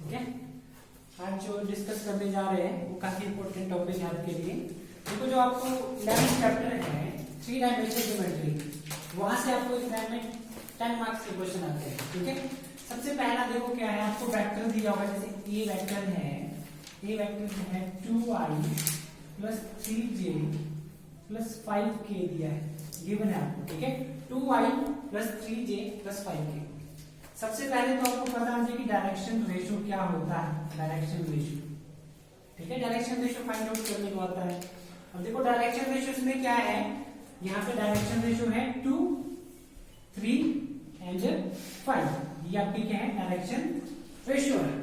ठीक है। आज जो डिस्कस करने जा रहे हैं वो काफी इंपॉर्टेंट टॉपिक है आपके लिए। देखो जो आपको 11th चैप्टर है 3 डायमेंशनल ज्योमेट्री, वहां से आपको एग्जाम में 10 मार्क्स के क्वेश्चन आते हैं। ठीक है। सबसे पहला देखो क्या है, आपको वेक्टर दिया होगा, जैसे ए वेक्टर है 2i plus 3j plus 5k दिया है, गिवन है आपको। ठीक है, 2i plus 3j plus 5k। सबसे पहले तो आपको पता होना चाहिए कि डायरेक्शन रेशियो क्या होता है। डायरेक्शन रेशियो, ठीक है, डायरेक्शन रेशियो फाइंड आउट करने को आता है। अब देखो डायरेक्शन रेशियो में क्या है, यहाँ पे डायरेक्शन रेशियो है 2, 3 एंड 5। ये आपकी क्या है, डायरेक्शन रेशियो है।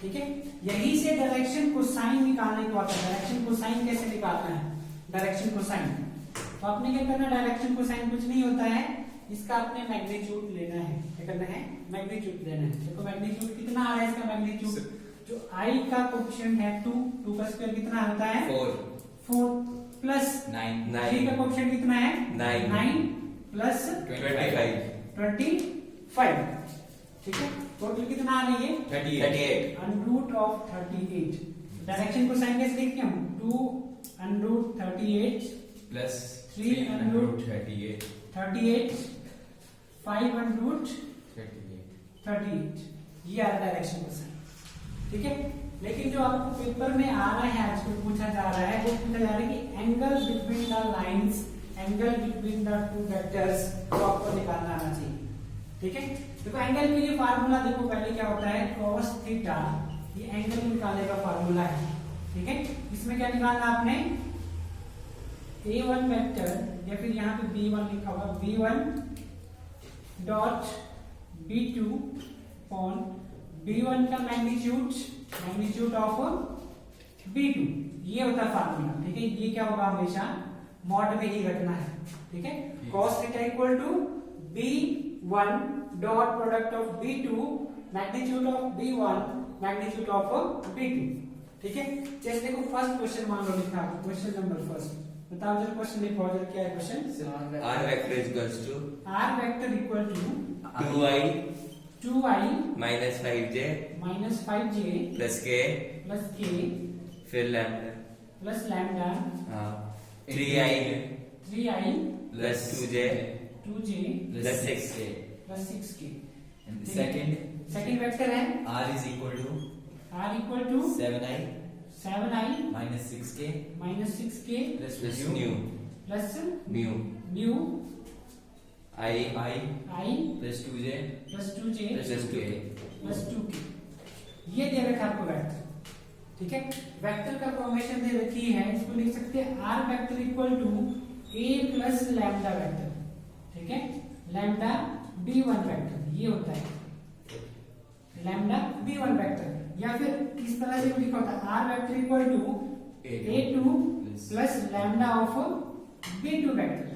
ठीक है, यही से डायरेक्शन को साइन निकालने को आता है। डायरेक्शन को साइन कैसे निकालना है, डायरेक्शन को साइन, तो आपने क्या करना, डायरेक्शन को साइन कुछ नहीं होता है, इसका आपने मैग्नीट्यूड लेना है। क्या करना है, मैग्नीट्यूड लेना है। देखो मैग्नीट्यूड कितना आ रहा है इसका, मैग्नीट्यूड जो i का कोएफिशिएंट है 2 का स्क्वायर कितना होता है 4 प्लस 9, 3 का कोएफिशिएंट कितना है 9 प्लस 25। ठीक है, टोटल कितना आ रही है 38 अंडर ऑफ 38। डायरेक्शन को साइन कैसे लिखते हैं हम, 2 अंडर 38 प्लस 3 अंडर 38 5 अंडर 38। ये आ डायरेक्शन को साइन। ठीक है, लेकिन जो आपको पेपर में आ रहा है, आज को पूछा जा रहा है, वो पूछा जा रहा है कि angle between the lines, angle between the two vectors को आपको निकालना आना चाहिए। ठीक है, देखो एंगल के लिए फार्मूला देखो पहले क्या होता है, cos थीटा, ये एंगल निकालने का फार्मूला है। ठीक है, इसमें क्या निकालना आपने, a1 वेक्टर या फिर यहाँ पे b1 लिखा होगा, b1 dot b2 upon b1 का मैग्नीट्यूड ऑफ b2, ये होता है फार्मूला। ठीक है, ये क्या होगा, हमेशा मॉड में ही रखना है। ठीक है, cos theta equal to b1 dot product of b2 magnitude of b1 magnitude of b2। ठीक है, जैसे देखो फर्स्ट क्वेश्चन मान लो लिखा, क्वेश्चन नंबर फर्स्ट, बताओ जरा क्वेश्चन लिखो, जरा क्या है question. r vector equals to r vector equal to 2i minus 5j plus k फिर lambda plus lambda 3i plus 2j plus 6k। Plus 6k। And the second vector है r is equal to r equal to 7i 7i minus 6k plus plus new plus mu new i i plus 2j plus 2j plus 2k। Plus 2k। ये दे रखा आपको vector. ठीक है, vector का formation दे रखी है, इसको लिख सकते हैं r vector equal to a plus lambda vector. ठीक है, लैम्डा b1 वेक्टर ये होता है, लैम्डा b1 वेक्टर, या फिर इस तरह से लिखा होता है r vector equal to a2 plus lambda of b2 vector.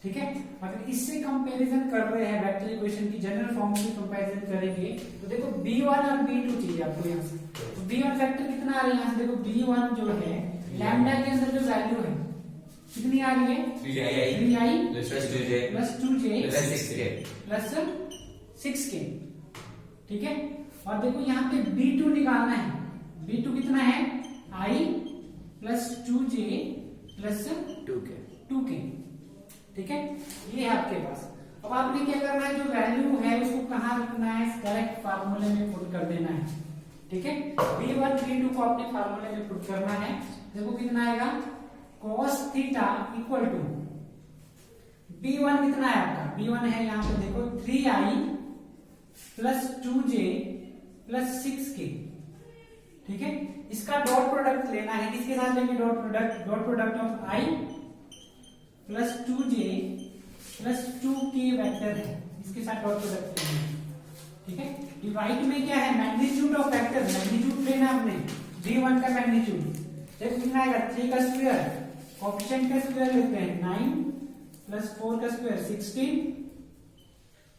ठीक है, अगर इससे कंपैरिजन कर रहे हैं वेक्टर इक्वेशन की जनरल फॉर्म से कंपैरिजन करेंगे तो देखो b1 और b2 चाहिए आपको यहाँ से। तो b1 वेक्टर कितना आ रहा है, यहाँ से देखो b1 जो है लैम्डा के अंदर जो वैल्यू है कितनी आ रही है 3i plus 2j plus 6k। ठीक है, और देखो यहाँ पे b2 निकालना है, b2 कितना है i plus 2j plus 2k। ठीक है, ये है आपके पास। अब आपने क्या करना है, जो वैल्यू है उसको कहाँ रखना है, करेक्ट फार्मूले में पुट कर देना है। ठीक है, b1 b2 को अपने फार्मूले में पुट करना है। देखो कितना आएगा, cos theta equal to b1 कितना है आपका, b1 है यहाँ पे देखो 3i plus 2j plus 6k। ठीक है, इसका डॉट प्रोडक्ट लेना है, किसके साथ लेंगे dot product of i plus 2j plus 2k vector है, इसके साथ डॉट प्रोडक्ट लेना है। ठीक है, डिवाइड में क्या है, मैग्नीट्यूड ऑफ वेक्टर, मैग्नीट्यूड लेना आपने, b1 का मैग्नीट्यूड देखो कितना आएगा, 3 का स्क्वायर, कोएफिशिएंट का स्क्वायर लेते हैं 9 प्लस 4 का स्क्वायर 16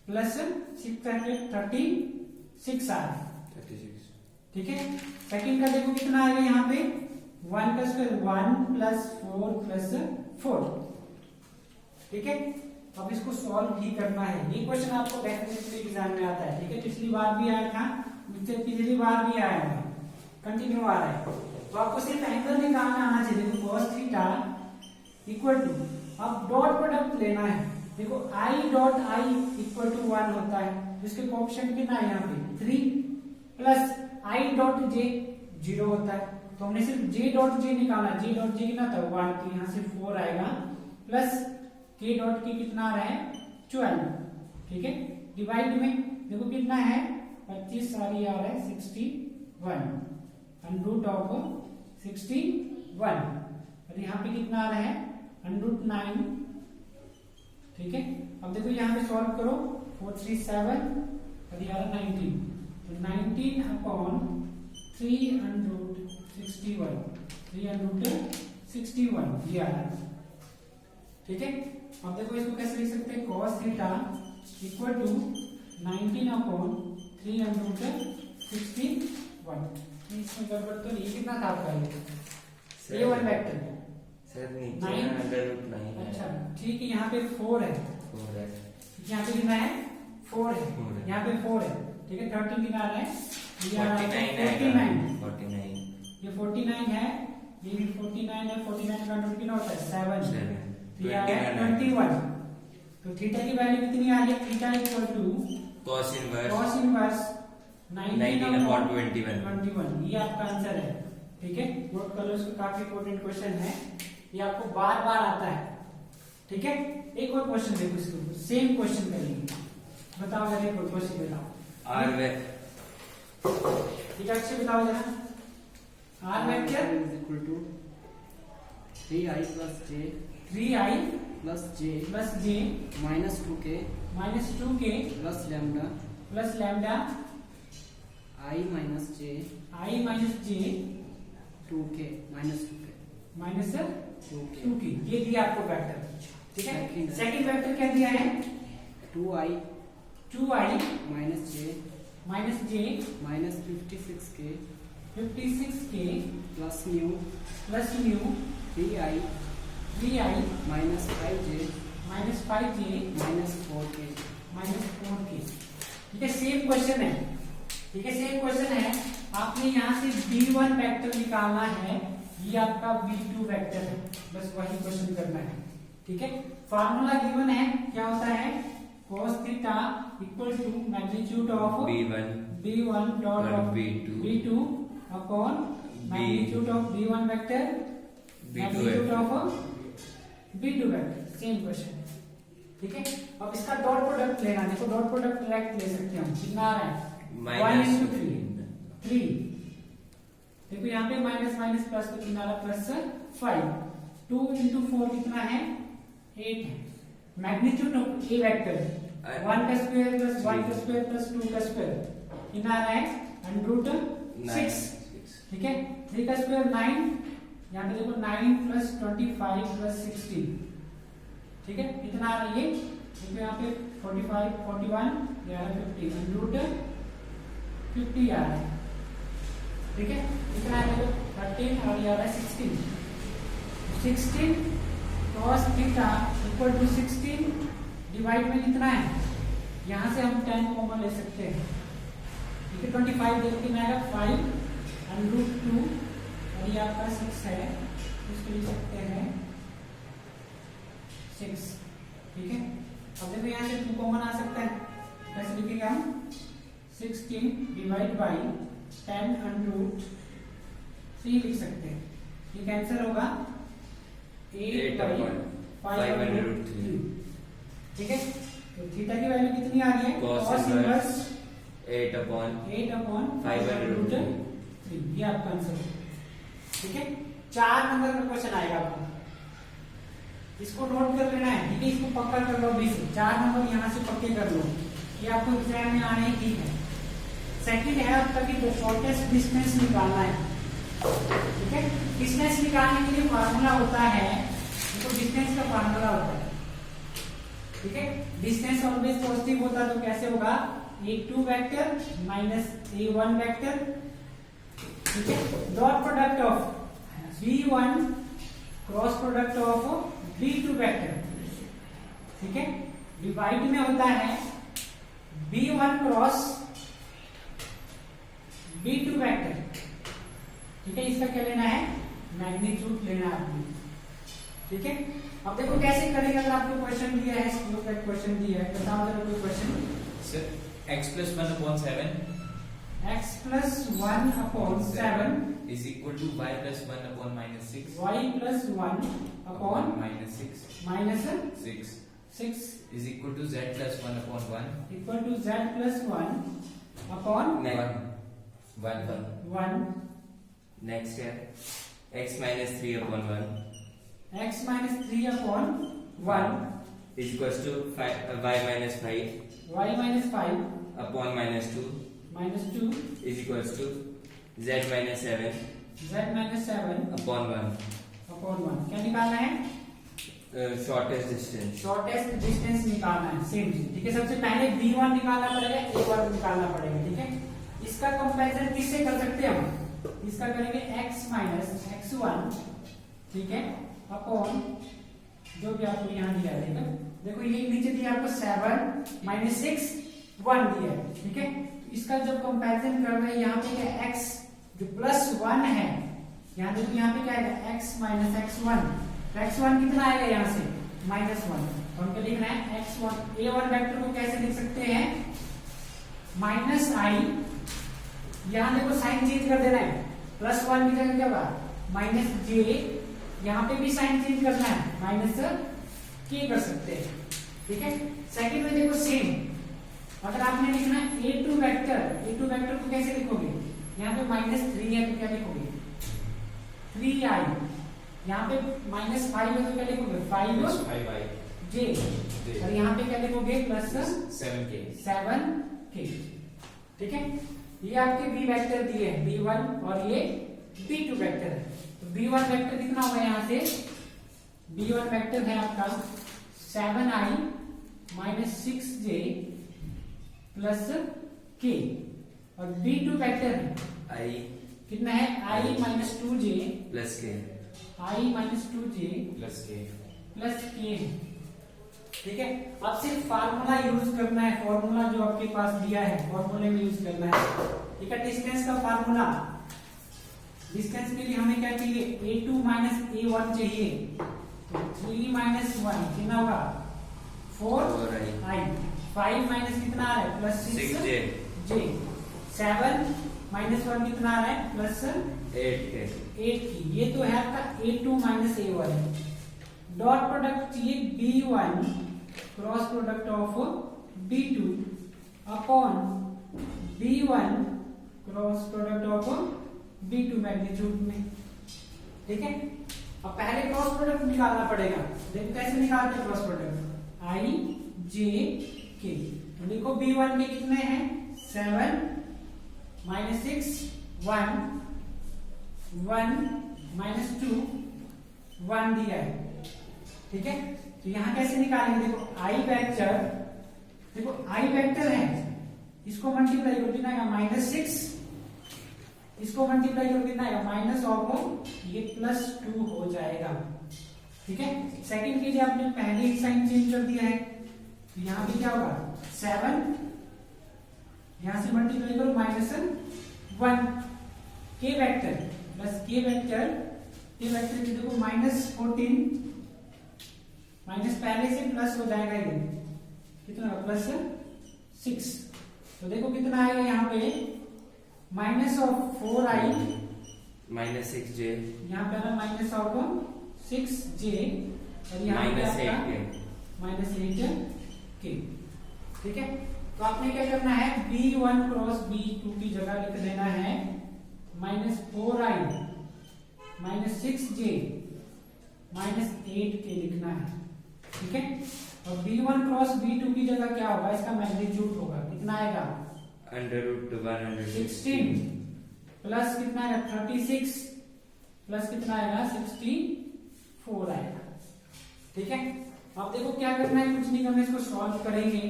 प्लस 6 का 36 आ रहा है। ठीक है, सेकंड का देखो कितना आएगा, यहाँ पे 1 का स्क्वायर 1 प्लस 4 प्लस 4। ठीक है, अब इसको सॉल्व भी करना है। ये क्वेश्चन आपको डेफिनेटली एग्जाम में आता है। ठीक है, पिछली बार भी आया था नीचे पिछली बार भी आया है, कंटिन्यू आ रहा है, तो आपको सिर्फ एंगल निकालना आना चाहिए। देखो cos थीटा इक्वल टू, अब डॉट प्रोडक्ट लेना है। देखो i dot i equal to 1 होता है, जिसके कोएफिशिएंट कितना है यहाँ पे 3, प्लस i डॉट j 0 होता है, तो हमने सिर्फ j डॉट j निकाला। j डॉट j कितना था 1, तो यहाँ से 4 आएगा, प्लस k डॉट k कितना आ रहा है 12, ठीक है। डिवाइड में देखो कितना है 25 सारी आ रहा है 61, अंडरूट ऑफ 61, और यहाँ पे कितना आ रहा है अंडरूट 9, ठीक है। अब देखो यहाँ पे सॉल्व करो, 4 3 7 और ये आ रहा 19, तो 19 अपॉन 3 अंडरूट 61, 3 अंडरूट 61 ये आ रहा है, ठीक है। अब देखो इसको कैसे लिख सकते हैं, cos theta equal to 19 upon 3 under root 61। इसमें गड़बड़ तो नहीं, कितना था आपका ये A1 वेक्टर सर नीचे 9, √9 है। अच्छा ठीक है, यहाँ पे 4 है, 4 है, यहाँ पे कितना है 4 है, 4 है। यहाँ पे 4 है, ठीक है। 13 कितना आ रहा है, ये आ रहा है 49 49, 49 ये 49 है, ये भी 49 है, 49 का रूट कितना होता है 7, तो ये आ रहा है 21। तो थीटा की वैल्यू कितनी आ रही है, theta equal to cos inverse cos inverse 19 upon 21। ये आपका आंसर है, ठीक है। नोट कर लो, इसको काफी इंपॉर्टेंट क्वेश्चन है, ये आपको बार बार आता है, ठीक है। एक और क्वेश्चन देखो, इसको सेम क्वेश्चन करेंगे, बताओ जरा एक और क्वेश्चन बताओ, r वे ठीक है, अच्छे बताओ जरा। r vector is equal to 3i plus j 3i plus j minus 2k plus lambda i minus j i minus j 2k minus 2k 2k, ये दिया आपको वेक्टर, ठीक है। Second है। सेकंड वेक्टर क्या दिया है 2i 2i minus j minus 56k 56k plus new plus new 3i minus 5j minus 5j minus 4k minus 4k, ठीक है। सेम क्वेश्चन है, ठीक है, सेम क्वेश्चन है। आपने यहाँ से b1 वेक्टर निकालना है, ये आपका b2 वेक्टर है, बस वही क्वेश्चन करना है, ठीक है। फार्मूला गिवन है, क्या होता है cos theta equal to magnitude of b1 dot of b2 upon magnitude of b1 vector magnitude of b2 vector, same question, ठीक है। अब इसका डॉट प्रोडक्ट लेना, देखो डॉट प्रोडक्ट डायरेक्ट ले सकते हैं हम, कितना आ रहा है 1 into 3, देखो यहाँ पे माइनस माइनस प्लस, तो कितना आ रहा प्लस 5, 2 into 4 कितना है 8 है। मैग्नीट्यूड ऑफ ए वेक्टर 1 का स्क्वायर प्लस 1 का स्क्वायर प्लस 2 का स्क्वायर कितना आ रहा है √6, ठीक है। 3 का स्क्वायर 9, यहाँ पे देखो 9 प्लस 25 प्लस 16, ठीक है, कितना आ रहा है ये, देखो यहाँ पे 45 41 ये आ रहा है 50, √50 आ रहा है, ठीक है। कितना है देखो 13 और ये आ रहा है 16 cos theta equal to 16 divide में कितना है, यहाँ से हम 10 कॉमन ले सकते हैं, ठीक है। 25 देखो कितना आएगा 5 √2 और ये आपका 6 है, इसको लिख सकते हैं 6, ठीक है। अब देखो यहाँ से 2 कॉमन आ सकता है, कैसे लिखेंगे हम 16 डिवाइड बाई 10 √3 लिख सकते हैं, ये कैंसिल होगा 8 बाई 5 √3, ठीक है। तो थीटा की वैल्यू कितनी आ रही है cos इनवर्स 8 अपॉन 5 √3, ये आपका आंसर है, ठीक है। 4 नंबर का क्वेश्चन आएगा आपको, इसको नोट कर लेना है, ठीक है। इसको पक्का कर लो, 20 4 नंबर यहाँ से पक्के कर लो, ये आपको एग्जाम में आने ही है। सेकंड है आपका कि शॉर्टेस्ट डिस्टेंस निकालना है, ठीक है। डिस्टेंस निकालने के लिए फार्मूला होता है, देखो डिस्टेंस का फार्मूला होता है, ठीक है। डिस्टेंस ऑलवेज पॉजिटिव होता है, तो कैसे होगा a2 vector minus a1 vector, ठीक है। Dot product of b1 cross product of b2 vector, ठीक है। डिवाइड में होता है b1 क्रॉस B2 वेक्टर, ठीक है, इसका क्या लेना है, मैग्नीट्यूड लेना है आपने, ठीक है। अब देखो कैसे करेंगे, अगर आपको क्वेश्चन दिया है, स्कूल का क्वेश्चन दिया है, बताओ जरा कोई question. Sir x plus 1 upon 7 x plus 1 upon 7 is equal to y plus 1 upon minus 6 y plus 1 upon minus 6 minus 6 6 is equal to z plus 1 upon 1 equal to z plus 1 upon 1. Next है x minus 3 upon 1 x minus 3 upon 1 is equals to y minus 5 y minus 5 upon minus 2 minus 2 is equals to z minus 7 z minus 7 upon 1. upon 1. क्या निकालना है, shortest distance. Shortest distance निकालना है, same चीज, ठीक है। सबसे पहले b1 निकालना पड़ेगा, a1 निकालना पड़ेगा, ठीक है। इसका कंपैरिजन किससे कर सकते हैं हम, इसका करेंगे x माइनस x1, ठीक है, अपॉन जो भी आपको यहाँ दिया है, ठीक है। देखो ये नीचे दिया आपको 7 माइनस 6 1 दिया है, ठीक है। इसका जब कंपैरिजन कर रहे हैं, यहाँ पे क्या x जो प्लस 1 है, यहाँ देखो यहाँ पे क्या आएगा x माइनस x1, x1 कितना आएगा यहाँ से -1, तो हमको लिखना है x1, a1 वेक्टर को कैसे लिख सकते हैं, माइनस आई, यहाँ देखो साइन चेंज कर देना है, +1 की जगह क्या होगा माइनस जे, यहाँ पे भी साइन चेंज करना है, माइनस के कर सकते हैं, ठीक है। सेकंड में देखो सेम, अगर आपने लिखना है a2 वेक्टर को कैसे लिखोगे, यहाँ पे -3 है तो क्या लिखोगे 3i, यहाँ पे -5 है तो क्या लिखोगे 5i j, और यहाँ पे क्या लिखोगे +7k, ठीक है। ये आपके b वेक्टर दिए हैं, b1 और ये b2 वेक्टर है। तो b1 वेक्टर कितना होगा, यहाँ से b1 वेक्टर है आपका 7i minus 6j plus k, और b2 वेक्टर है i कितना है i minus 2j plus k, i minus 2j plus k plus k, ठीक है। अब सिर्फ फार्मूला यूज करना है, फार्मूला जो आपके पास दिया है फार्मूले में यूज करना है, ठीक है। डिस्टेंस का फार्मूला, डिस्टेंस के लिए हमें क्या चाहिए, a2 माइनस a1 चाहिए, तो 3 माइनस 1 कितना होगा 4i, 5 माइनस कितना आ रहा है +6j, 7 माइनस 1 कितना आ रहा है +8k, 8 ये तो है आपका a2 minus a1। Dot product चाहिए b1 cross product of b2 upon b1 cross product of b2 magnitude में, ठीक है। अब पहले क्रॉस प्रोडक्ट निकालना पड़ेगा, देखो कैसे निकालते हैं cross product, i j k, तो देखो b1 के कितने हैं 7 माइनस 6 1 माइनस 2 1 दिया है, ठीक है। तो यहां कैसे निकालेंगे, देखो i वेक्टर, देखो i वेक्टर है, इसको मल्टीप्लाई करो कितना आएगा -6, इसको मल्टीप्लाई करो कितना आएगा माइनस ऑफ ये +2 हो जाएगा, ठीक है। सेकंड के लिए आपने पहले ही साइन चेंज कर दिया है, तो यहां भी क्या होगा 7, यहां से मल्टीप्लाई करो -1 k vector plus k vector की देखो -14, माइनस पहले से प्लस हो जाएगा, ये कितना +6, तो देखो कितना आएगा यहाँ पे minus of 4i minus 6j, यहाँ पे आना माइनस ऑफ 6j, और यहाँ पे -8k, ठीक है। तो आपने क्या करना है, b1 क्रॉस b2 की जगह लिख देना है -4i minus 6j minus 8k लिखना है, ठीक है। और b1 क्रॉस b2 की जगह क्या होगा, इसका मैग्नीट्यूड होगा कितना आएगा √116 प्लस कितना आएगा 36 प्लस कितना आएगा 64 आएगा, ठीक है। अब देखो क्या करना है, कुछ नहीं करना, इसको सॉल्व करेंगे,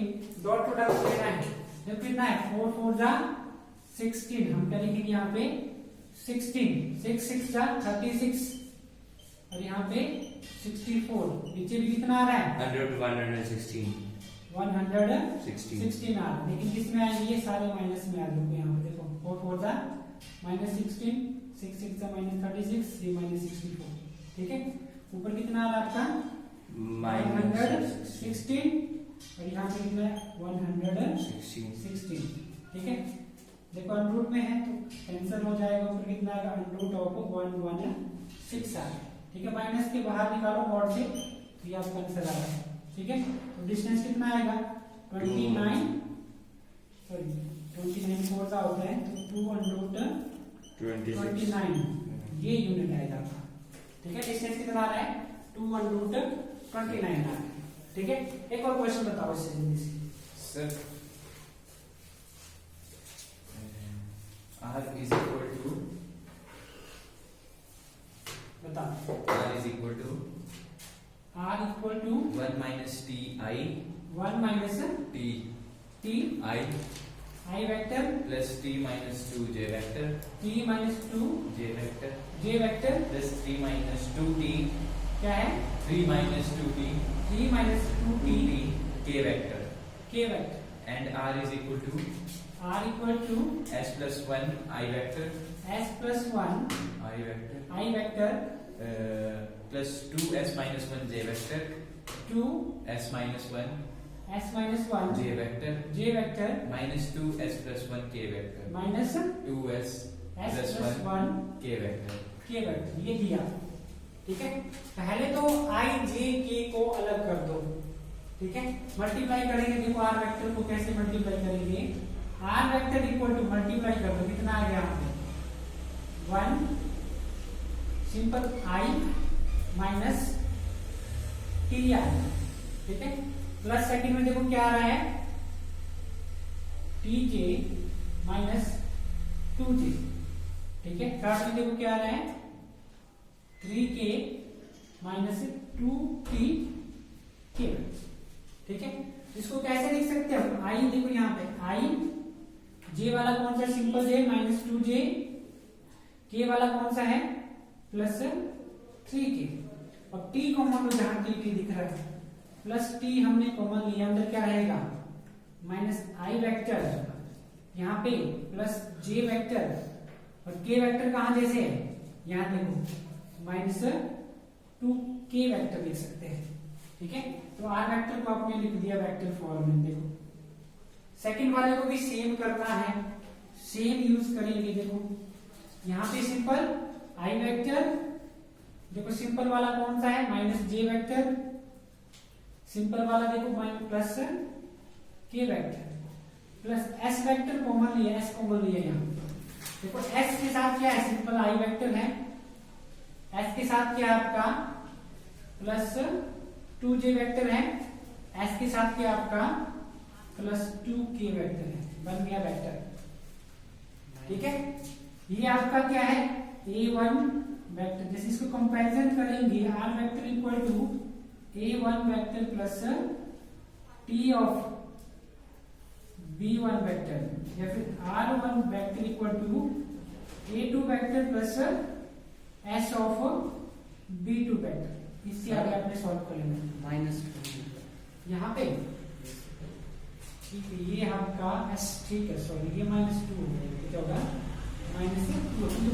डॉट प्रोडक्ट लेना है, जब कितना है 4 4 जा 16, हम क्या लिखेंगे यहाँ पे 16, 6 6 जा 36, और यहाँ पे 64, नीचे भी कितना आ रहा है 116 116 आ रहा है, लेकिन किसमें आएंगे ये सारे माइनस में आ जाएंगे, यहाँ पे देखो 4 4 जा -16, 6 6 से -36, 3 -64, ठीक है। ऊपर कितना आ रहा है आपका 116 और यहाँ पे कितना है 116, ठीक है। देखो अनरूट में है तो कैंसिल हो जाएगा, ऊपर कितना आएगा √116 आ गया, ठीक है। माइनस के बाहर निकालो मॉड से तो ये आपका आंसर आ रहा है, ठीक है। तो डिस्टेंस कितना आएगा 29 4 का होता है तो 2/29 ये यूनिट आएगा आपका, ठीक है। डिस्टेंस कितना आ रहा है 2/29 आ रहा है, ठीक है। एक और क्वेश्चन बताओ इससे जल्दी से sir R is equal to बताओ। R is equal to R equal to 1 minus T I 1 minus T T I I vector plus T minus 2 J vector T minus 2 J vector J vector plus 3 minus 2T क्या है 3 minus 2T 3 minus 2T K vector K vector and R is equal to R equal to S plus 1 I vector S plus 1 I vector I vector plus 2S minus 1 J vector 2 S minus 1 S minus 1 J vector J vector minus 2S plus 1 K vector minus 2S S plus plus 1 1 K vector K vector ये दिया, ठीक है। पहले तो I J K को अलग कर दो, ठीक है। मल्टीप्लाई करेंगे, देखो R वेक्टर को कैसे मल्टीप्लाई करेंगे। R vector equal to multiply कर दो, कितना आ गया यहाँ पे 1 सिंपल I माइनस T आई, ठीक है। प्लस सेकंड में देखो क्या आ रहा है TJ माइनस 2J, ठीक है। थर्ड में देखो क्या आ रहा है 3K माइनस 2T K, ठीक है। इसको कैसे लिख सकते हैं हम I देखो यहाँ पे I J वाला कौन सा simple J minus 2J, K वाला कौन सा है प्लस 3K और T कॉमन लो जहां T दिख रहा है प्लस T हमने कॉमन लिया, अंदर क्या रहेगा माइनस I वेक्टर यहाँ पे प्लस J वेक्टर और K वेक्टर कहां जैसे है यहाँ देखो माइनस 2K वेक्टर लिख सकते हैं, ठीक है। तो R वेक्टर को आपने लिख दिया वेक्टर फॉर्म में। देखो सेकंड वाले को भी सेम करना है, सेम यूज करेंगे। देखो यहाँ पे सिंपल I वेक्टर, देखो सिंपल वाला कौन सा है माइनस J वेक्टर, सिंपल वाला देखो minus plus K vector plus S vector common लिया, S कॉमन लिया यहाँ। देखो S के साथ क्या है सिंपल I वेक्टर है, S के साथ क्या है आपका प्लस 2J वेक्टर है, S के साथ क्या आपका प्लस 2K वेक्टर है, बन गया वेक्टर, ठीक है। ये आपका क्या है A1 वेक्टर, जैसे इसको कंपैरिजन करेंगे R vector equal to A1 vector plus T of B1 vector या फिर R1 vector equal to A2 vector plus S of B2 vector. इससे आगे आपने सॉल्व कर लेना -2 यहाँ पे, ठीक है। ये आपका S, ठीक है, सॉरी ये -2 क्या होगा -2,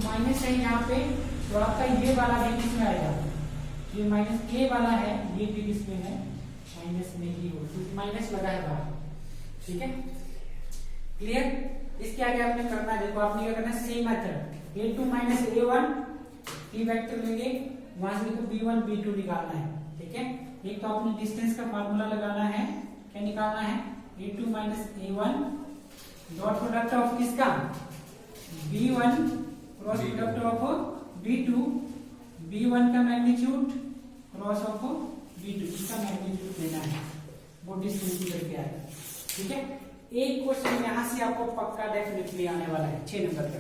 माइनस है यहाँ पे तो आपका ये वाला भी किसमें आएगा, ये माइनस K वाला है ये भी किसमें है माइनस में ही हो, क्योंकि माइनस लगा है बाहर, ठीक है। क्लियर। इसके आगे आपने करना है, देखो आपने क्या करना है same method A2 minus A1 T vector लेंगे, वहां से देखो B1 B2 निकालना है, ठीक है। एक तो आपने डिस्टेंस का फार्मूला लगाना है, क्या निकालना है A2 minus A1 dot product of किसका B1 cross product of B2, B1 का मैग्नीट्यूड क्रॉस ऑफ B2 इसका मैग्नीट्यूड लेना है, वो डिस्टेंस करके आएगा, ठीक है। एक क्वेश्चन यहां से आपको पक्का डेफिनेटली आने वाला है 6 नंबर का,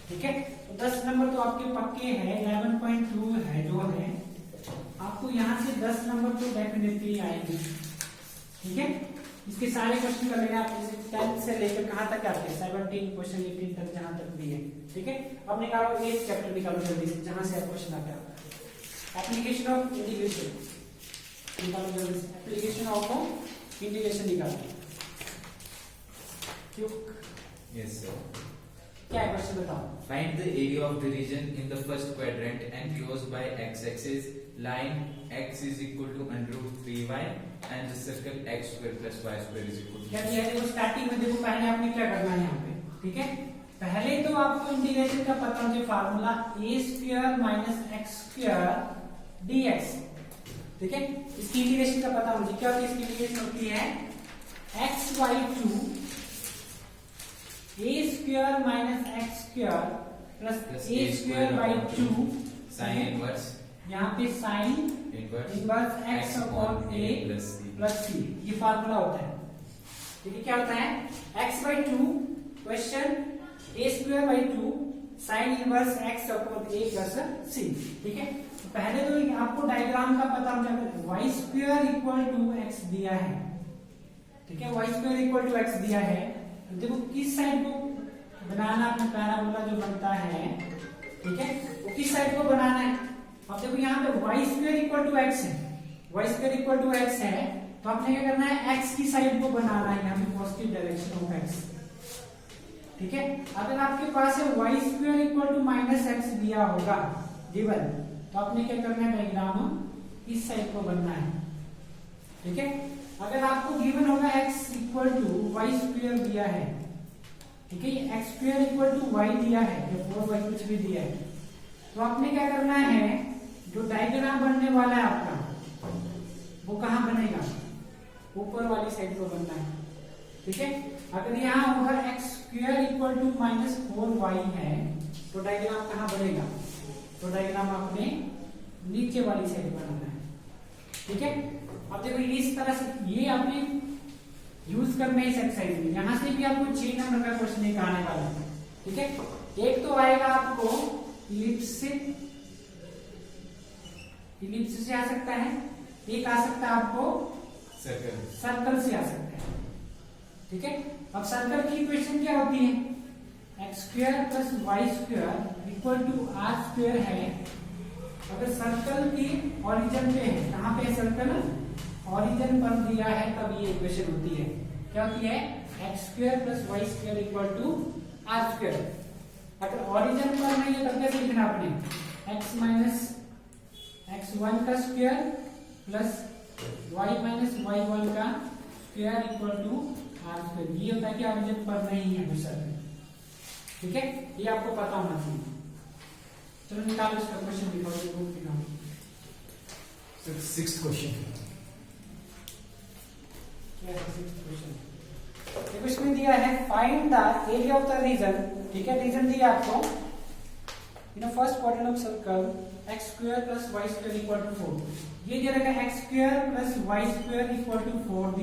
ठीक है। तो 10 नंबर तो आपके पक्के हैं, 11.2 है जो है आपको यहाँ से 10 नंबर तो डेफिनेटली आएंगे, ठीक है। इसके सारे क्वेश्चन कर लेंगे आप, 10 से लेकर कहां तक आते हैं 17 क्वेश्चन 18 तक जहां तक भी है, ठीक है। अब निकालो एक चैप्टर निकालो जल्दी से जहां से क्वेश्चन आता है, एप्लीकेशन ऑफ इंटीग्रेशन निकालो जल्दी से, एप्लीकेशन ऑफ इंटीग्रेशन निकालो। Yes sir. क्या है क्वेश्चन बताओ। Find the area of the region in the first quadrant enclosed by x-axis line x is equal to under root 3y and the circle x square plus y square is equal क्या to दिया है देखो starting में देखो पहले आपने क्या करना है यहाँ पे, ठीक है। पहले तो आपको इंटीग्रेशन का पता होना formula a square minus x square dx, ठीक है। इसकी इंटीग्रेशन का पता होना चाहिए। क्या होती है इसकी इंटीग्रेशन होती है x by 2 a square minus x square plus a square by 2 sin inverse यहाँ पे sine inverse x upon a plus c, ये फार्मूला होता है, ठीक है। क्या होता है x by 2 question a square by 2 sine inverse x upon a plus c, ठीक है। तो पहले तो आपको डायग्राम का पता होना चाहिए। y square equal to x दिया है, ठीक है। y square equal to x दिया है, तो देखो किस साइड को बनाना, अपना पैराबोला जो बनता है, ठीक है, वो किस साइड को बनाना है। अब देखो यहाँ पे y square equal to x है, y square equal to x है, तो आपने क्या करना है x की साइड को बनाना है, यहाँ पे पॉजिटिव डायरेक्शन ऑफ x, ठीक है। अगर आपके पास है y square equal to minus x दिया होगा गिवन, तो आपने क्या करना है डायग्राम इस साइड को बनना है, ठीक है। अगर आपको गिवन होगा x equal to y square दिया है, ठीक है, x square equal to y दिया है या 4y कुछ भी दिया है, तो आपने क्या करना है जो डायग्राम बनने वाला है आपका वो कहाँ बनेगा, ऊपर वाली साइड को बनना है, ठीक है। अगर यहाँ होगा x square equal to minus 4y है, तो डायग्राम कहाँ बनेगा, तो डायग्राम आपने नीचे वाली साइड बनाना है, ठीक है। अब देखो इस तरह से ये आपने यूज करना है इस एक्सरसाइज में। यहां से भी आपको 6 नंबर का क्वेश्चन एक आने वाला है, ठीक है। एक तो आएगा आपको इलिप्स से आ सकता है, एक आ सकता है आपको सर्कल से आ सकता है, ठीक है। अब सर्कल की इक्वेशन क्या होती है, x square plus y square equal to r square है। अगर सर्कल की ओरिजिन पे है, कहाँ पे है सर्कल, ओरिजिन पर दिया है, तब ये इक्वेशन होती है, क्या होती है x square plus y square equal to r square. अगर ओरिजिन पर नहीं है तब कैसे लिखना आपने, एक्स माइनस x1 का square plus y minus y1 का square equal to r square. ये होता है कि ओरिजिन पर नहीं है हमेशा, ठीक है, ये आपको पता होना चाहिए। चलो निकालो इसका क्वेश्चन, दिखाओ। सिक्स्थ क्वेश्चन देखो इसमें दिया है find the area of the region, ठीक है। रीजन दिया आपको in first quadrant of circle x square plus y square equal to 4। ये दिया रहेगा x square plus y square equal to 4 दिया